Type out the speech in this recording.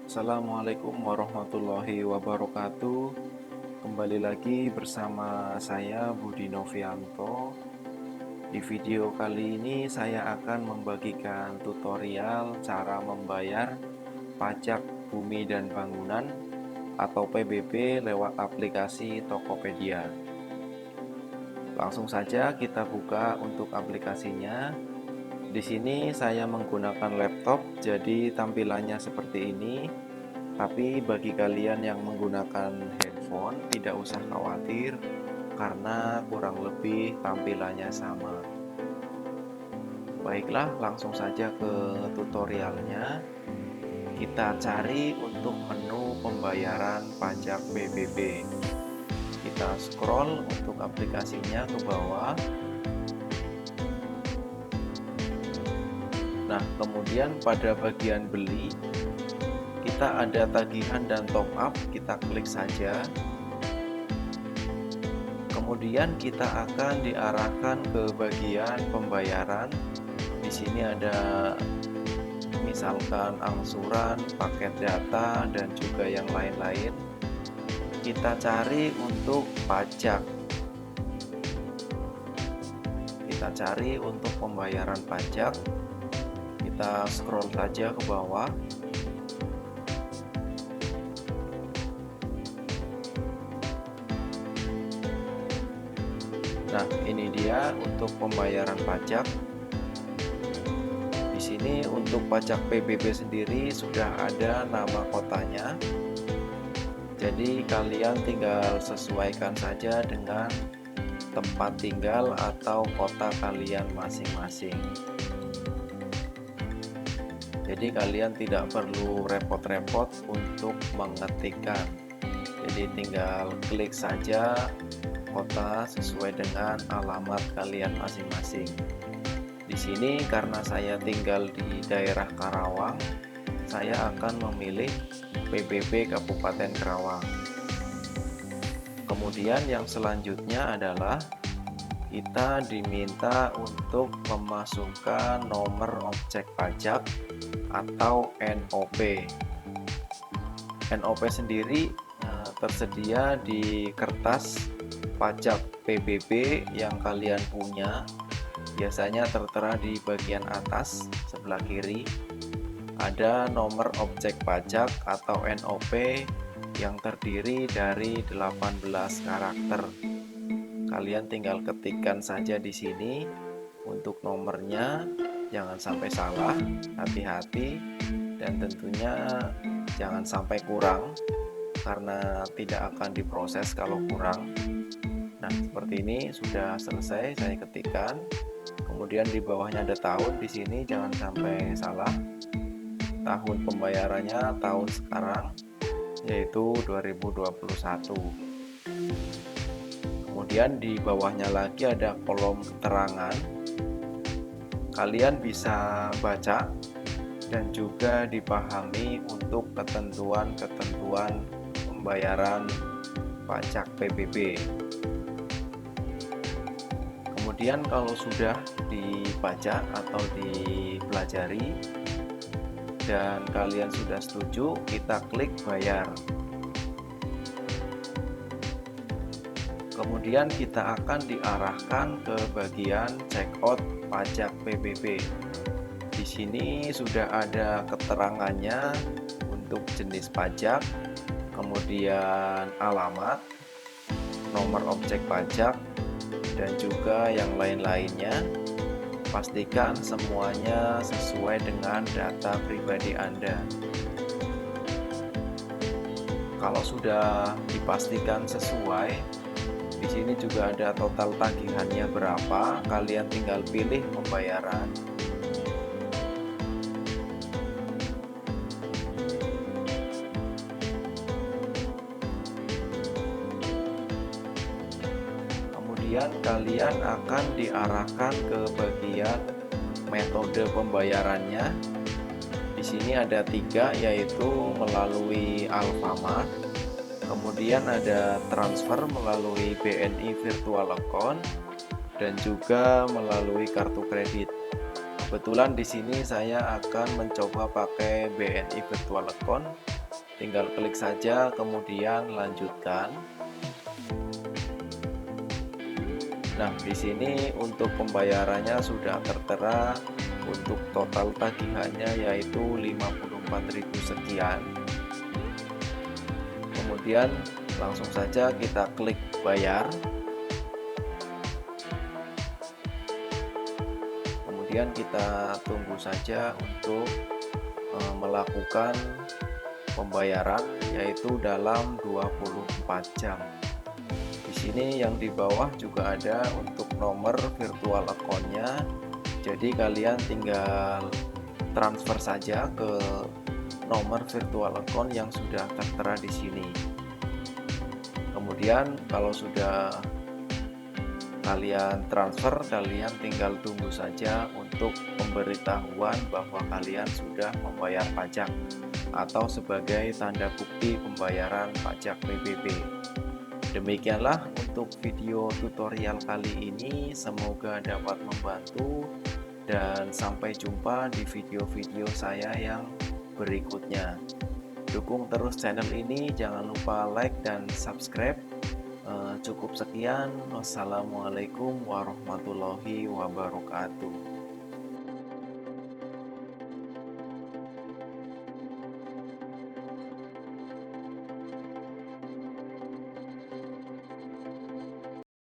Assalamualaikum warahmatullahi wabarakatuh. Kembali lagi bersama saya Budi Novianto. Di video kali ini saya akan membagikan tutorial cara membayar pajak bumi dan bangunan atau PBB lewat aplikasi Tokopedia. Langsung saja kita buka untuk aplikasinya. Di sini saya menggunakan laptop, jadi tampilannya seperti ini. Tapi bagi kalian yang menggunakan handphone, tidak usah khawatir karena kurang lebih tampilannya sama. Baiklah, langsung saja ke tutorialnya. Kita cari untuk menu pembayaran pajak PBB. Kita scroll untuk aplikasinya ke bawah. Nah, kemudian pada bagian beli, kita ada tagihan dan top up, kita klik saja. Kemudian kita akan diarahkan ke bagian pembayaran. Di sini ada misalkan angsuran, paket data, dan juga yang lain-lain. Kita cari untuk pajak. Kita cari untuk pembayaran pajak. Kita scroll saja ke bawah. Nah, ini dia untuk pembayaran pajak. Di sini untuk pajak PBB sendiri sudah ada nama kotanya. Jadi kalian tinggal sesuaikan saja dengan tempat tinggal atau kota kalian masing-masing. Jadi kalian tidak perlu repot-repot untuk mengetikkan. Jadi tinggal klik saja kota sesuai dengan alamat kalian masing-masing. Di sini karena saya tinggal di daerah Karawang, saya akan memilih PBB Kabupaten Karawang. Kemudian yang selanjutnya adalah kita diminta untuk memasukkan nomor objek pajak atau NOP. NOP sendiri tersedia di kertas pajak PBB yang kalian punya. Biasanya tertera di bagian atas sebelah kiri. Ada nomor objek pajak atau NOP yang terdiri dari 18 karakter. Kalian tinggal ketikkan saja di sini untuk nomornya, jangan sampai salah, hati-hati, dan tentunya jangan sampai kurang karena tidak akan diproses kalau kurang. Nah, seperti ini sudah selesai saya ketikkan. Kemudian di bawahnya ada tahun, di sini jangan sampai salah. Tahun pembayarannya tahun sekarang yaitu 2021. Kemudian di bawahnya lagi ada kolom keterangan. Kalian bisa baca dan juga dipahami untuk ketentuan-ketentuan pembayaran pajak PBB. Kemudian kalau sudah dibaca atau dipelajari dan kalian sudah setuju, kita klik bayar. Kemudian kita akan diarahkan ke bagian checkout pajak PBB. Di sini sudah ada keterangannya untuk jenis pajak, kemudian alamat, nomor objek pajak, dan juga yang lain-lainnya. Pastikan semuanya sesuai dengan data pribadi Anda. Kalau sudah dipastikan sesuai, di sini juga ada total tagihannya berapa, kalian tinggal pilih pembayaran. Kemudian kalian akan diarahkan ke bagian metode pembayarannya. Di sini ada 3, yaitu melalui Alfamart, kemudian ada transfer melalui BNI Virtual Account, dan juga melalui kartu kredit. Kebetulan di sini saya akan mencoba pakai BNI Virtual Account. tinggal klik saja kemudian lanjutkan. Nah, di sini untuk pembayarannya sudah tertera, untuk total tagihannya yaitu 54.000 sekian. Kemudian langsung saja kita klik bayar. Kemudian kita tunggu saja untuk melakukan pembayaran yaitu dalam 24 jam. Di sini yang di bawah juga ada untuk nomor virtual account-nya. Jadi kalian tinggal transfer saja ke nomor virtual account yang sudah tertera di sini. Kemudian kalau sudah kalian transfer, kalian tinggal tunggu saja untuk pemberitahuan bahwa kalian sudah membayar pajak atau sebagai tanda bukti pembayaran pajak PBB. Demikianlah untuk video tutorial kali ini, semoga dapat membantu dan sampai jumpa di video-video saya yang berikutnya. Dukung terus channel ini, jangan lupa like dan subscribe. Cukup sekian, wassalamualaikum warahmatullahi wabarakatuh.